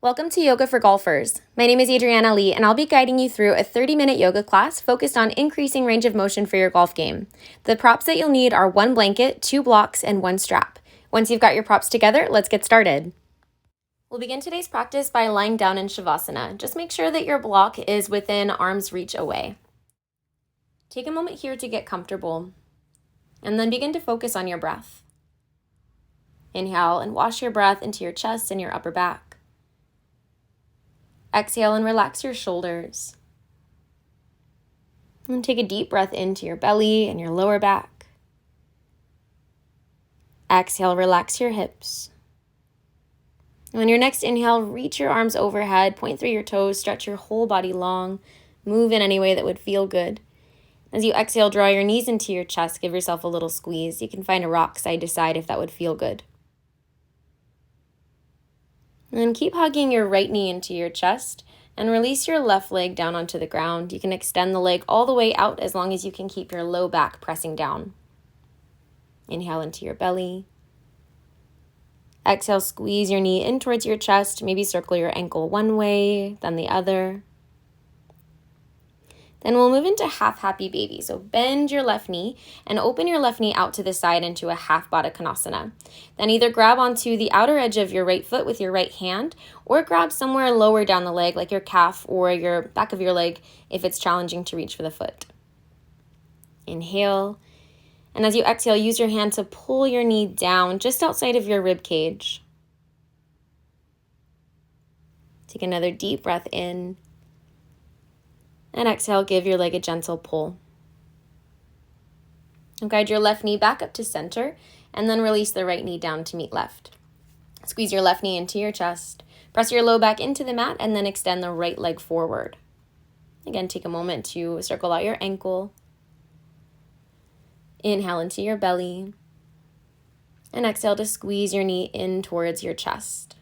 Welcome to Yoga for Golfers. My name is Adriana Lee, and I'll be guiding you through a 30-minute yoga class focused on increasing range of motion for your golf game. The props that you'll need are one blanket, 2 blocks, and 1 strap. Once you've got your props together, let's get started. We'll begin today's practice by lying down in Savasana. Just make sure that your block is within arm's reach away. Take a moment here to get comfortable, and then begin to focus on your breath. Inhale and wash your breath into your chest and your upper back. Exhale and relax your shoulders. And take a deep breath into your belly and your lower back. Exhale, relax your hips. And on your next inhale, reach your arms overhead, point through your toes, stretch your whole body long, move in any way that would feel good. As you exhale, draw your knees into your chest, give yourself a little squeeze. You can find a rock side to side if that would feel good. And then keep hugging your right knee into your chest and release your left leg down onto the ground. You can extend the leg all the way out as long as you can keep your low back pressing down. Inhale into your belly. Exhale, squeeze your knee in towards your chest. Maybe circle your ankle one way, then the other. Then we'll move into half happy baby. So bend your left knee and open your left knee out to the side into a half Baddha Konasana. Then either grab onto the outer edge of your right foot with your right hand or grab somewhere lower down the leg like your calf or your back of your leg if it's challenging to reach for the foot. Inhale. And as you exhale, use your hand to pull your knee down just outside of your rib cage. Take another deep breath in. And exhale, give your leg a gentle pull. And guide your left knee back up to center, and then release the right knee down to meet left. Squeeze your left knee into your chest. Press your low back into the mat, and then extend the right leg forward. Again, take a moment to circle out your ankle. Inhale into your belly. And exhale to squeeze your knee in towards your chest.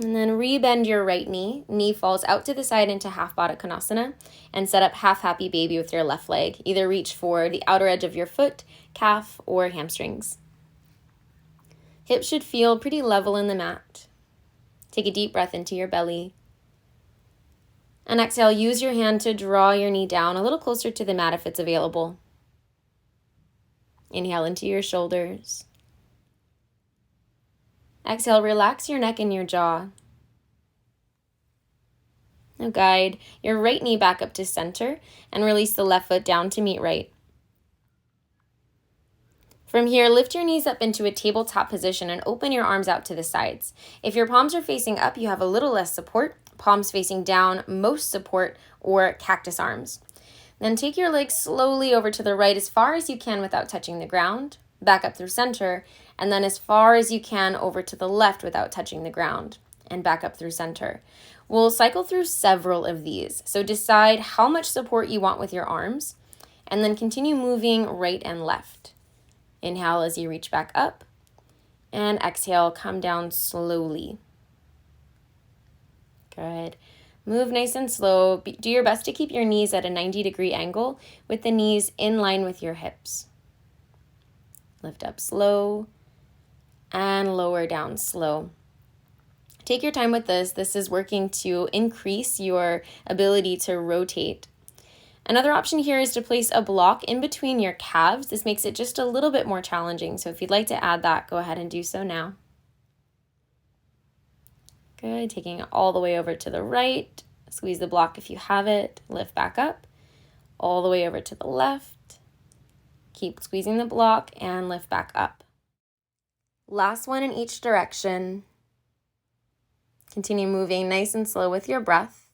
And then rebend your right knee. Knee falls out to the side into half Baddha Konasana and set up half happy baby with your left leg. Either reach for the outer edge of your foot, calf, or hamstrings. Hips should feel pretty level in the mat. Take a deep breath into your belly. And exhale, use your hand to draw your knee down a little closer to the mat if it's available. Inhale into your shoulders. Exhale, relax your neck and your jaw. Now guide your right knee back up to center and release the left foot down to meet right. From here, lift your knees up into a tabletop position and open your arms out to the sides. If your palms are facing up, you have a little less support. Palms facing down, most support, or cactus arms. Then take your legs slowly over to the right as far as you can without touching the ground. Back up through center, and then as far as you can over to the left without touching the ground, and back up through center. We'll cycle through several of these, so decide how much support you want with your arms, and then continue moving right and left. Inhale as you reach back up, and exhale, come down slowly. Good. Move nice and slow. Do your best to keep your knees at a 90-degree angle with the knees in line with your hips. Lift up slow and lower down slow. Take your time with this. This is working to increase your ability to rotate. Another option here is to place a block in between your calves. This makes it just a little bit more challenging. So if you'd like to add that, go ahead and do so now. Good. Taking it all the way over to the right. Squeeze the block if you have it. Lift back up. All the way over to the left. Keep squeezing the block and lift back up. Last one in each direction. Continue moving nice and slow with your breath.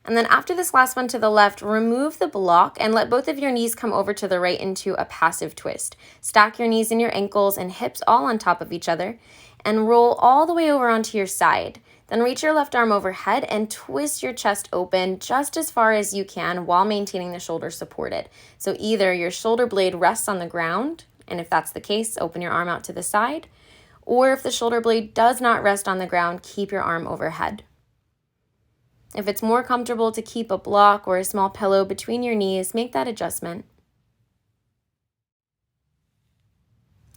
And then after this last one to the left, remove the block and let both of your knees come over to the right into a passive twist. Stack your knees and your ankles and hips all on top of each other and roll all the way over onto your side. Then reach your left arm overhead and twist your chest open just as far as you can while maintaining the shoulders supported. So either your shoulder blade rests on the ground, and if that's the case, open your arm out to the side, or if the shoulder blade does not rest on the ground, keep your arm overhead. If it's more comfortable to keep a block or a small pillow between your knees, make that adjustment.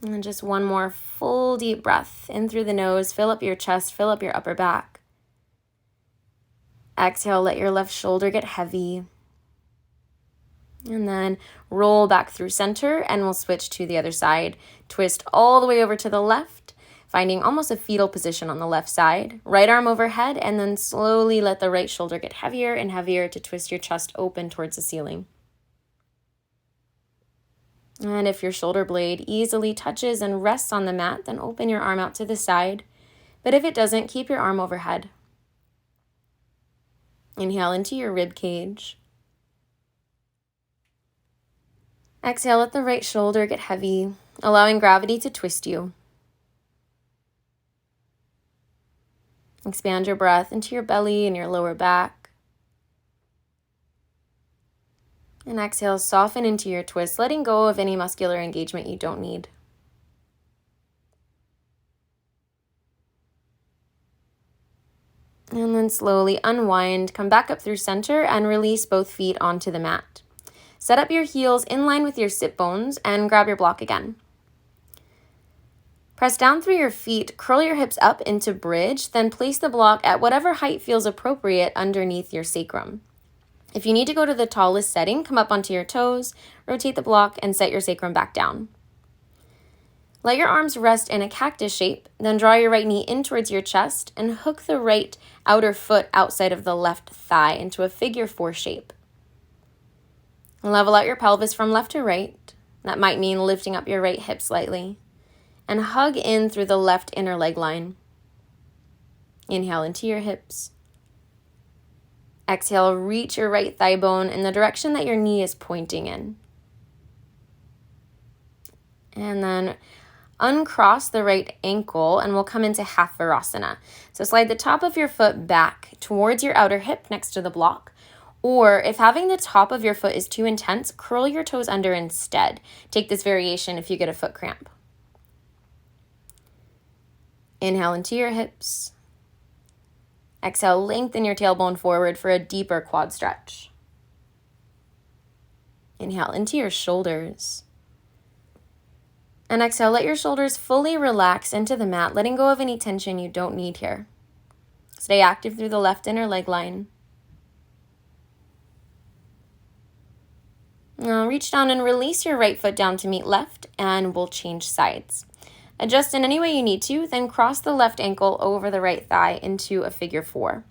And then just one more full deep breath in through the nose. Fill up your chest, fill up your upper back. Exhale, let your left shoulder get heavy. And then roll back through center, and we'll switch to the other side. Twist all the way over to the left, finding almost a fetal position on the left side. Right arm overhead, and then slowly let the right shoulder get heavier and heavier to twist your chest open towards the ceiling. And if your shoulder blade easily touches and rests on the mat, then open your arm out to the side. But if it doesn't, keep your arm overhead. Inhale into your rib cage. Exhale, let the right shoulder get heavy, allowing gravity to twist you. Expand your breath into your belly and your lower back. And exhale, soften into your twist, letting go of any muscular engagement you don't need. And then slowly unwind, come back up through center, and release both feet onto the mat. Set up your heels in line with your sit bones and grab your block again. Press down through your feet, curl your hips up into bridge, then place the block at whatever height feels appropriate underneath your sacrum. If you need to go to the tallest setting, come up onto your toes, rotate the block, and set your sacrum back down. Let your arms rest in a cactus shape, then draw your right knee in towards your chest and hook the right outer foot outside of the left thigh into a figure 4 shape. Level out your pelvis from left to right. That might mean lifting up your right hip slightly. And hug in through the left inner leg line. Inhale into your hips. Exhale, reach your right thigh bone in the direction that your knee is pointing in. And then uncross the right ankle and we'll come into half Virasana. So slide the top of your foot back towards your outer hip next to the block. Or if having the top of your foot is too intense, curl your toes under instead. Take this variation if you get a foot cramp. Inhale into your hips. Exhale, lengthen your tailbone forward for a deeper quad stretch. Inhale into your shoulders. And exhale, let your shoulders fully relax into the mat, letting go of any tension you don't need here. Stay active through the left inner leg line. Now reach down and release your right foot down to meet left, and we'll change sides. Adjust in any way you need to, then cross the left ankle over the right thigh into a figure 4.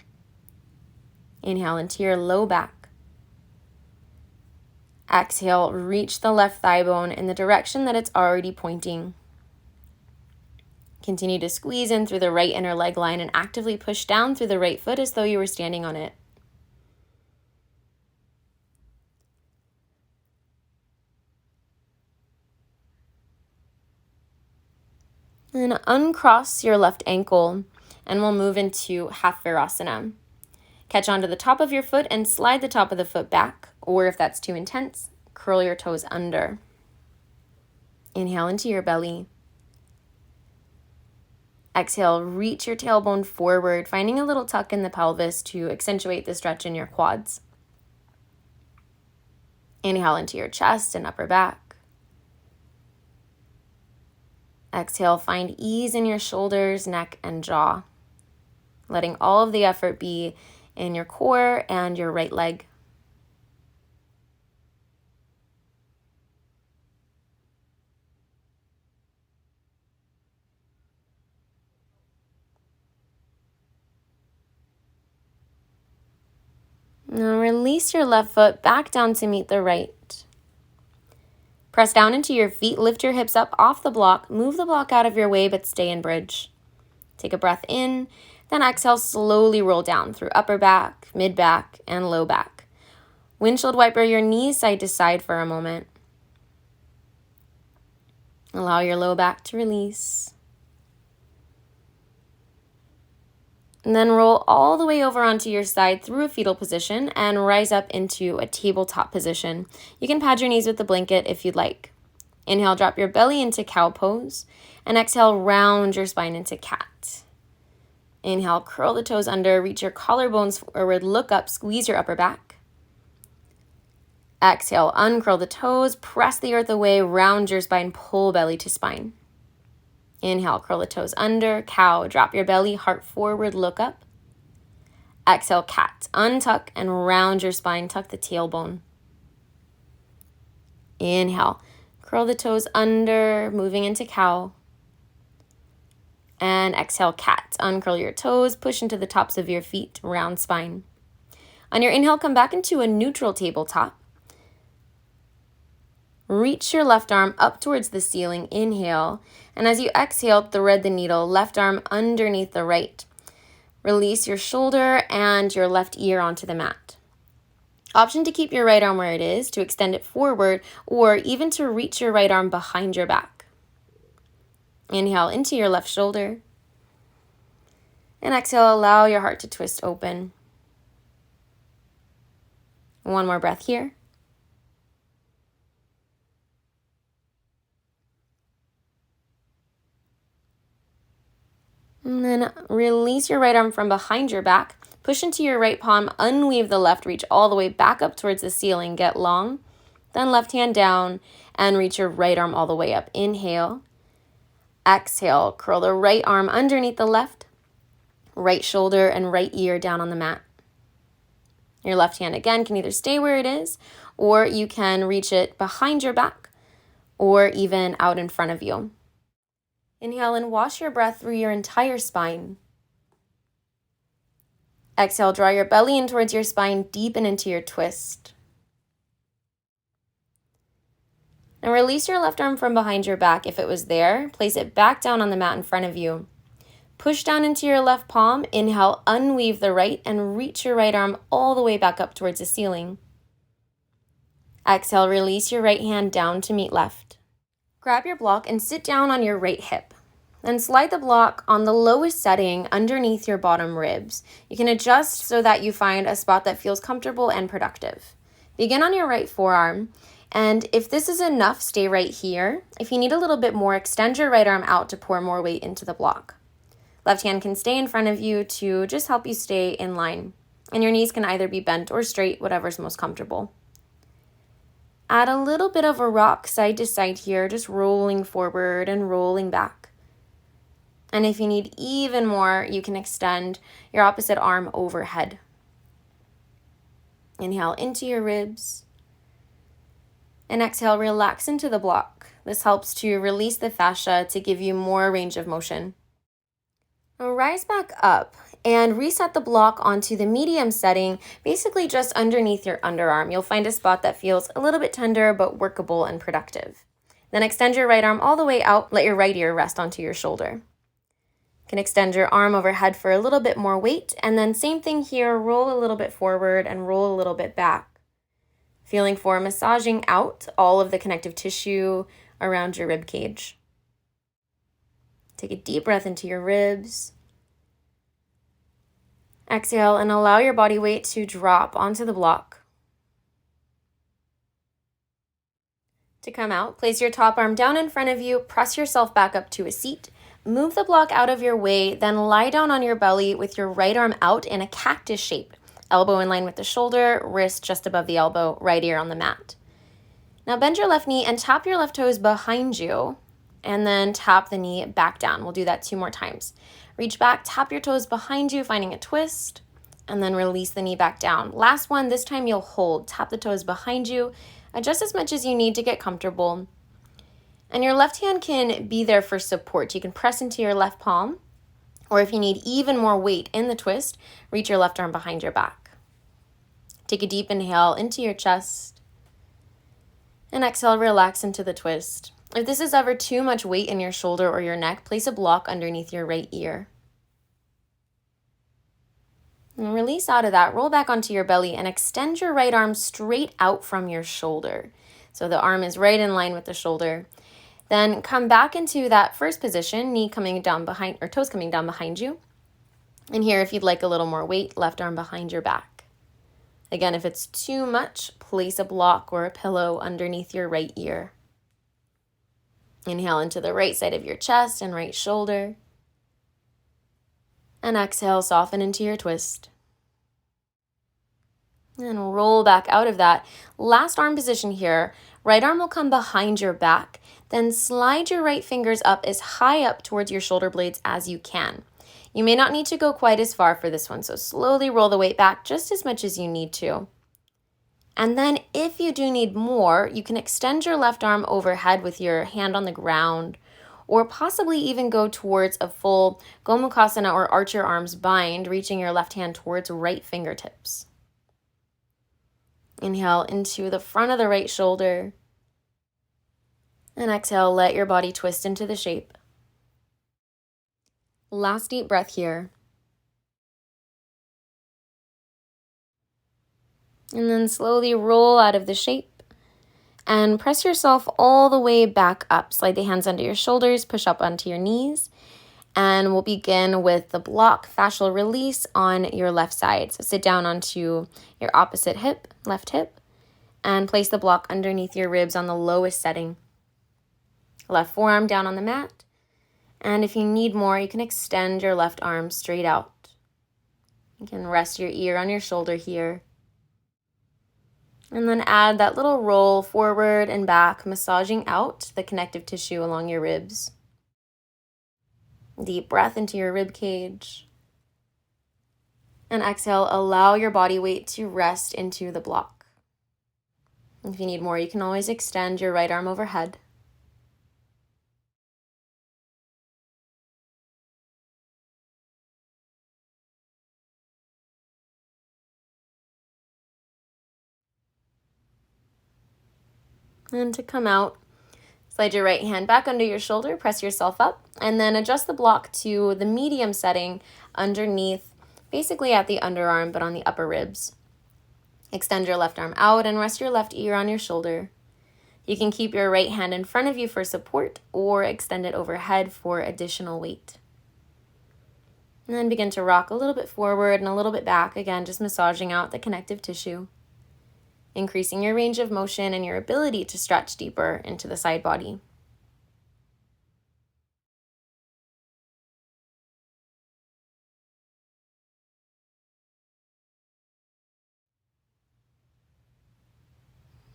Inhale into your low back. Exhale, reach the left thigh bone in the direction that it's already pointing. Continue to squeeze in through the right inner leg line and actively push down through the right foot as though you were standing on it. And uncross your left ankle, and we'll move into half Virasana. Catch onto the top of your foot and slide the top of the foot back, or if that's too intense, curl your toes under. Inhale into your belly. Exhale, reach your tailbone forward, finding a little tuck in the pelvis to accentuate the stretch in your quads. Inhale into your chest and upper back. Exhale, find ease in your shoulders, neck, and jaw, letting all of the effort be in your core and your right leg. Now release your left foot back down to meet the right. Press down into your feet, lift your hips up off the block, move the block out of your way, but stay in bridge. Take a breath in, then exhale, slowly roll down through upper back, mid back, and low back. Windshield wiper your knees side to side for a moment. Allow your low back to release. And then roll all the way over onto your side through a fetal position and rise up into a tabletop position. You can pad your knees with the blanket if you'd like. Inhale, drop your belly into cow pose, and exhale, round your spine into cat. Inhale, curl the toes under, reach your collarbones forward, look up, squeeze your upper back. Exhale, uncurl the toes, press the earth away, round your spine, pull belly to spine. Inhale, curl the toes under, cow, drop your belly, heart forward, look up. Exhale, cat, untuck and round your spine, tuck the tailbone. Inhale, curl the toes under, moving into cow. And exhale, cat, uncurl your toes, push into the tops of your feet, round spine. On your inhale, come back into a neutral tabletop. Reach your left arm up towards the ceiling, inhale. And as you exhale, thread the needle, left arm underneath the right. Release your shoulder and your left ear onto the mat. Option to keep your right arm where it is, to extend it forward, or even to reach your right arm behind your back. Inhale into your left shoulder. And exhale, allow your heart to twist open. One more breath here. And then release your right arm from behind your back. Push into your right palm, unweave the left, reach all the way back up towards the ceiling, get long. Then left hand down and reach your right arm all the way up. Inhale. Exhale, curl the right arm underneath the left, right shoulder and right ear down on the mat. Your left hand again can either stay where it is, or you can reach it behind your back, or even out in front of you. Inhale and wash your breath through your entire spine. Exhale, draw your belly in towards your spine, deepen into your twist. Now release your left arm from behind your back if it was there. Place it back down on the mat in front of you. Push down into your left palm. Inhale, unweave the right and reach your right arm all the way back up towards the ceiling. Exhale, release your right hand down to meet left. Grab your block and sit down on your right hip. Then slide the block on the lowest setting underneath your bottom ribs. You can adjust so that you find a spot that feels comfortable and productive. Begin on your right forearm. And if this is enough, stay right here. If you need a little bit more, extend your right arm out to pour more weight into the block. Left hand can stay in front of you to just help you stay in line. And your knees can either be bent or straight, whatever's most comfortable. Add a little bit of a rock side to side here, just rolling forward and rolling back. And if you need even more, you can extend your opposite arm overhead. Inhale into your ribs. And exhale, relax into the block. This helps to release the fascia to give you more range of motion. Now rise back up and reset the block onto the medium setting, basically just underneath your underarm. You'll find a spot that feels a little bit tender but workable and productive. Then extend your right arm all the way out, let your right ear rest onto your shoulder. You can extend your arm overhead for a little bit more weight, and then same thing here, roll a little bit forward and roll a little bit back. Feeling for massaging out all of the connective tissue around your rib cage. Take a deep breath into your ribs. Exhale and allow your body weight to drop onto the block. To come out, place your top arm down in front of you, press yourself back up to a seat, move the block out of your way, then lie down on your belly with your right arm out in a cactus shape. Elbow in line with the shoulder, wrist just above the elbow, right ear on the mat. Now bend your left knee and tap your left toes behind you, and then tap the knee back down. We'll do that 2 more times. Reach back, tap your toes behind you, finding a twist, and then release the knee back down. Last one, this time you'll hold. Tap the toes behind you, adjust as much as you need to get comfortable. And your left hand can be there for support. You can press into your left palm, or if you need even more weight in the twist, reach your left arm behind your back. Take a deep inhale into your chest, and exhale, relax into the twist. If this is ever too much weight in your shoulder or your neck, place a block underneath your right ear. And release out of that, roll back onto your belly and extend your right arm straight out from your shoulder. So the arm is right in line with the shoulder. Then come back into that first position, knee coming down behind, or toes coming down behind you. And here, if you'd like a little more weight, left arm behind your back. Again, if it's too much, place a block or a pillow underneath your right ear. Inhale into the right side of your chest and right shoulder. And exhale, soften into your twist. And roll back out of that. Last arm position here. Right arm will come behind your back. Then slide your right fingers up as high up towards your shoulder blades as you can. You may not need to go quite as far for this one, so slowly roll the weight back just as much as you need to. And then if you do need more, you can extend your left arm overhead with your hand on the ground, or possibly even go towards a full Gomukhasana or arch your arms bind, reaching your left hand towards right fingertips. Inhale into the front of the right shoulder. And exhale, let your body twist into the shape. Last deep breath here. And then slowly roll out of the shape and press yourself all the way back up. Slide the hands under your shoulders, push up onto your knees. And we'll begin with the block fascial release on your left side. So sit down onto your opposite hip, left hip, and place the block underneath your ribs on the lowest setting. Left forearm down on the mat. And if you need more, you can extend your left arm straight out. You can rest your ear on your shoulder here. And then add that little roll forward and back, massaging out the connective tissue along your ribs. Deep breath into your rib cage. And exhale, allow your body weight to rest into the block. If you need more, you can always extend your right arm overhead. And to come out, slide your right hand back under your shoulder, press yourself up, and then adjust the block to the medium setting underneath, basically at the underarm, but on the upper ribs. Extend your left arm out and rest your left ear on your shoulder. You can keep your right hand in front of you for support or extend it overhead for additional weight. And then begin to rock a little bit forward and a little bit back, again, just massaging out the connective tissue. Increasing your range of motion and your ability to stretch deeper into the side body.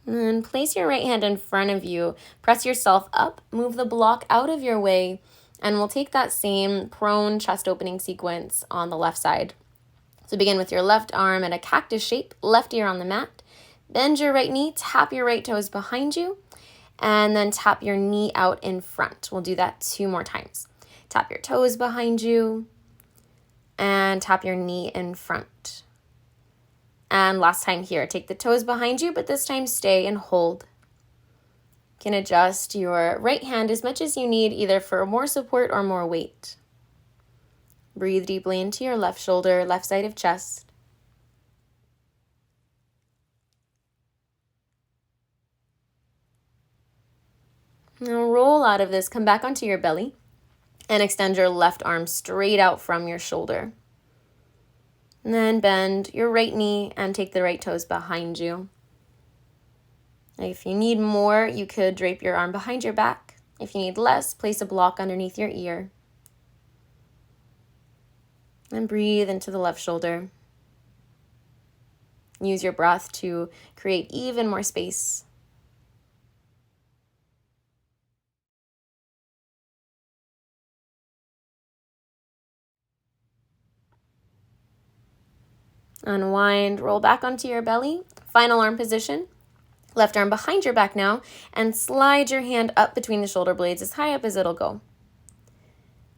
And then place your right hand in front of you, press yourself up, move the block out of your way, and we'll take that same prone chest opening sequence on the left side. So begin with your left arm at a cactus shape, left ear on the mat. Bend your right knee, tap your right toes behind you, and then tap your knee out in front. We'll do that 2 more times. Tap your toes behind you, and tap your knee in front. And last time here, take the toes behind you, but this time stay and hold. You can adjust your right hand as much as you need, either for more support or more weight. Breathe deeply into your left shoulder, left side of chest. Now roll out of this, come back onto your belly, and extend your left arm straight out from your shoulder. And then bend your right knee and take the right toes behind you. If you need more, you could drape your arm behind your back. If you need less, place a block underneath your ear. And breathe into the left shoulder. Use your breath to create even more space. Unwind, roll back onto your belly. Final arm position. Left arm behind your back now, and slide your hand up between the shoulder blades as high up as it'll go.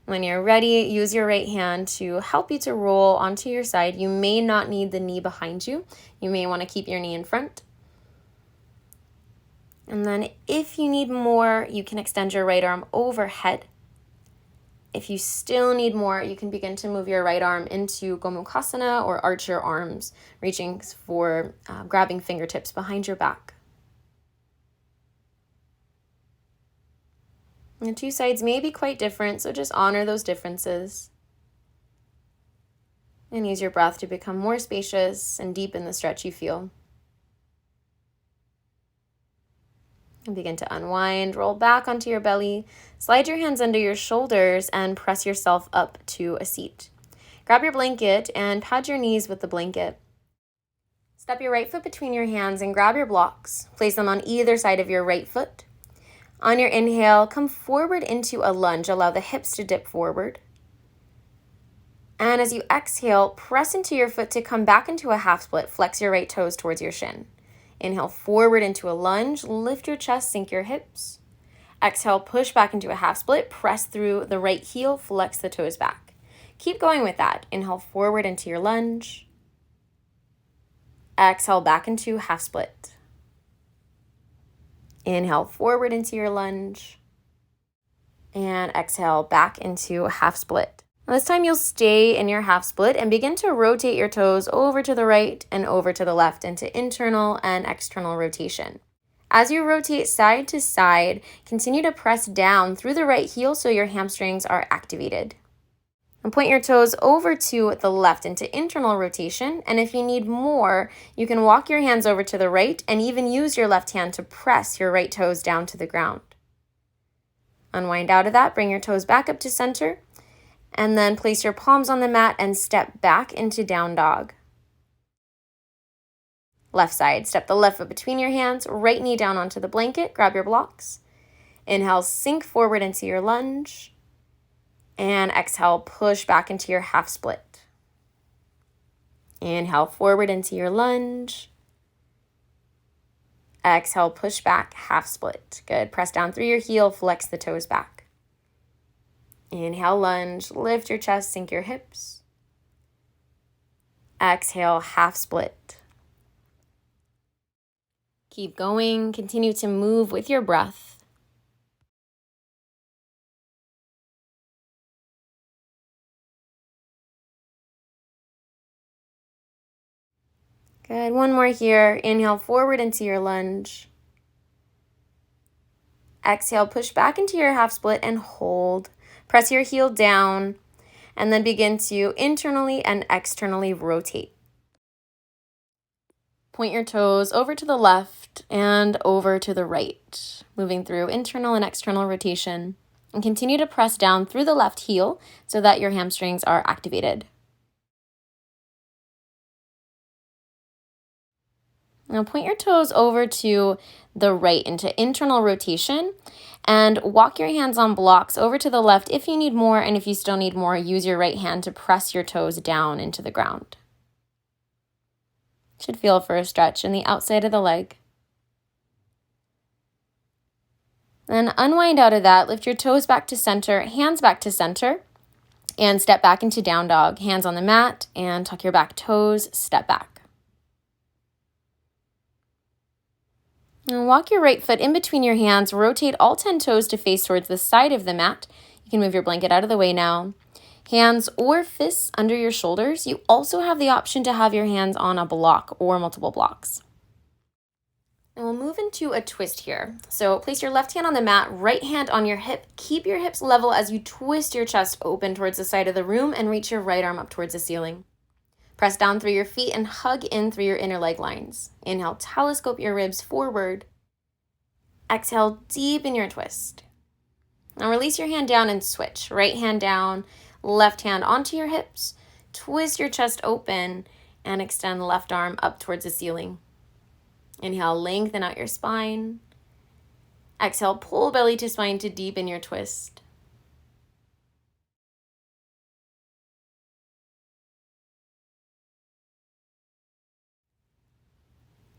When you're ready, use your right hand to help you to roll onto your side. You may not need the knee behind you. You may want to keep your knee in front. And then if you need more, you can extend your right arm overhead. If you still need more, you can begin to move your right arm into Gomukhasana or arch your arms, reaching for grabbing fingertips behind your back. And the 2 sides may be quite different, so just honor those differences. And use your breath to become more spacious and deepen the stretch you feel. And begin to unwind, roll back onto your belly, slide your hands under your shoulders, and press yourself up to a seat. Grab your blanket and pad your knees with the blanket. Step your right foot between your hands and grab your blocks. Place them on either side of your right foot. On your inhale, come forward into a lunge. Allow the hips to dip forward. And as you exhale, press into your foot to come back into a half split. Flex your right toes towards your shin. Inhale forward into a lunge. Lift your chest, sink your hips. Exhale, push back into a half split. Press through the right heel, flex the toes back. Keep going with that. Inhale forward into your lunge. Exhale back into half split. Inhale forward into your lunge. And exhale back into half split. This time you'll stay in your half split and begin to rotate your toes over to the right and over to the left into internal and external rotation. As you rotate side to side, continue to press down through the right heel so your hamstrings are activated. And point your toes over to the left into internal rotation, and if you need more, you can walk your hands over to the right and even use your left hand to press your right toes down to the ground. Unwind out of that, bring your toes back up to center, and then place your palms on the mat and step back into down dog. Left side, step the left foot between your hands, right knee down onto the blanket, grab your blocks. Inhale, sink forward into your lunge. And exhale, push back into your half split. Inhale forward into your lunge. Exhale, push back, half split. Good. Press down through your heel, flex the toes back. Inhale, lunge, lift your chest, sink your hips. Exhale, half split. Keep going, continue to move with your breath. Good, one more here. Inhale forward into your lunge. Exhale, push back into your half split and hold. Press your heel down and then begin to internally and externally rotate. Point your toes over to the left and over to the right, moving through internal and external rotation. And continue to press down through the left heel so that your hamstrings are activated. Now point your toes over to the right into internal rotation and walk your hands on blocks over to the left if you need more, and if you still need more, use your right hand to press your toes down into the ground. Should feel for a stretch in the outside of the leg. Then unwind out of that, lift your toes back to center, hands back to center, and step back into down dog. Hands on the mat and tuck your back toes, step back. And walk your right foot in between your hands, rotate all 10 toes to face towards the side of the mat. You can move your blanket out of the way now. Hands or fists under your shoulders. You also have the option to have your hands on a block or multiple blocks. And we'll move into a twist here. So place your left hand on the mat, right hand on your hip. Keep your hips level as you twist your chest open towards the side of the room and reach your right arm up towards the ceiling. Press down through your feet and hug in through your inner leg lines. Inhale, telescope your ribs forward. Exhale, deepen your twist. Now release your hand down and switch. Right hand down, left hand onto your hips. Twist your chest open and extend left arm up towards the ceiling. Inhale, lengthen out your spine. Exhale, pull belly to spine to deepen your twist.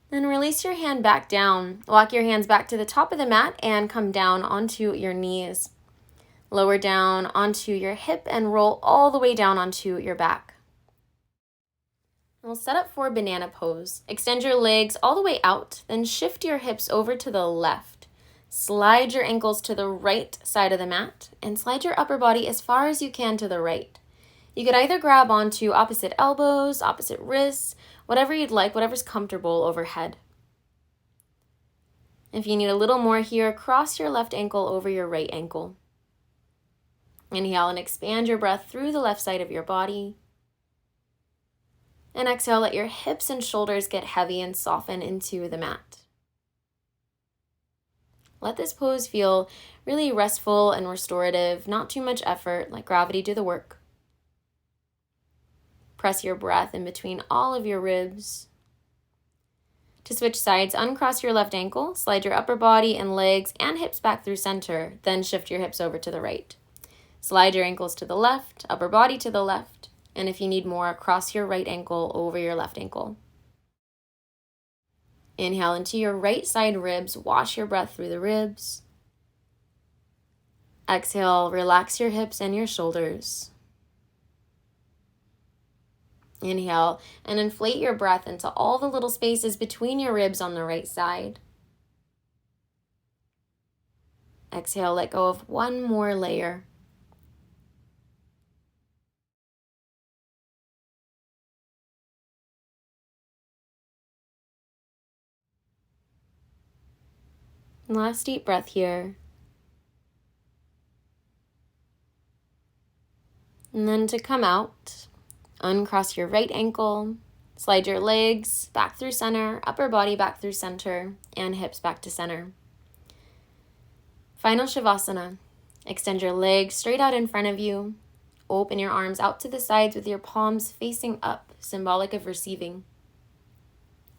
Then release your hand back down. Walk your hands back to the top of the mat and come down onto your knees. Lower down onto your hip and roll all the way down onto your back. We'll set up for banana pose. Extend your legs all the way out, then shift your hips over to the left. Slide your ankles to the right side of the mat and slide your upper body as far as you can to the right. You could either grab onto opposite elbows, opposite wrists, whatever you'd like, whatever's comfortable overhead. If you need a little more here, cross your left ankle over your right ankle. Inhale and expand your breath through the left side of your body. And exhale, let your hips and shoulders get heavy and soften into the mat. Let this pose feel really restful and restorative, not too much effort, let gravity do the work. Press your breath in between all of your ribs. To switch sides, uncross your left ankle, slide your upper body and legs and hips back through center, then shift your hips over to the right. Slide your ankles to the left, upper body to the left, and if you need more, cross your right ankle over your left ankle. Inhale into your right side ribs, wash your breath through the ribs. Exhale, relax your hips and your shoulders. Inhale and inflate your breath into all the little spaces between your ribs on the right side. Exhale, let go of one more layer. Last deep breath here. And then to come out, uncross your right ankle, slide your legs back through center, upper body back through center, and hips back to center. Final Savasana. Extend your legs straight out in front of you. Open your arms out to the sides with your palms facing up, symbolic of receiving.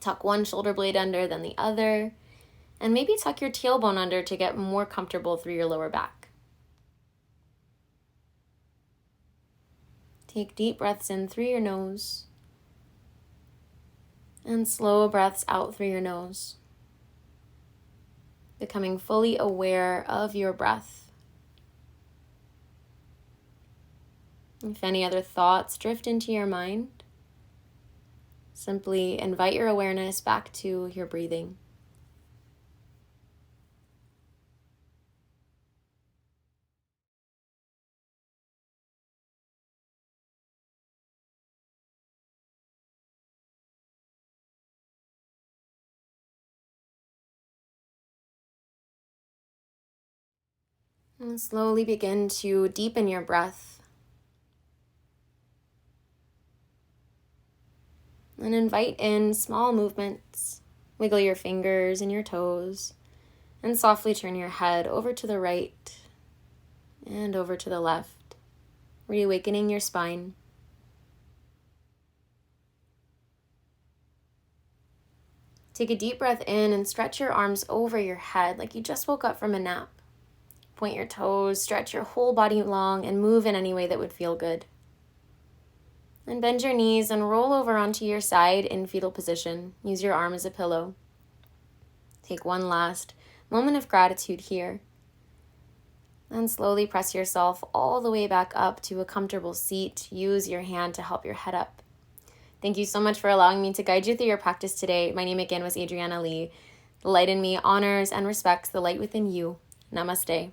Tuck one shoulder blade under, then the other, and maybe tuck your tailbone under to get more comfortable through your lower back. Take deep breaths in through your nose and slow breaths out through your nose, becoming fully aware of your breath. If any other thoughts drift into your mind, simply invite your awareness back to your breathing. And slowly begin to deepen your breath. And invite in small movements. Wiggle your fingers and your toes. And softly turn your head over to the right and over to the left, reawakening your spine. Take a deep breath in and stretch your arms over your head like you just woke up from a nap. Point your toes, stretch your whole body long, and move in any way that would feel good. And bend your knees and roll over onto your side in fetal position. Use your arm as a pillow. Take one last moment of gratitude here. And slowly press yourself all the way back up to a comfortable seat. Use your hand to help your head up. Thank you so much for allowing me to guide you through your practice today. My name again was Adriana Lee. The light in me honors and respects the light within you. Namaste.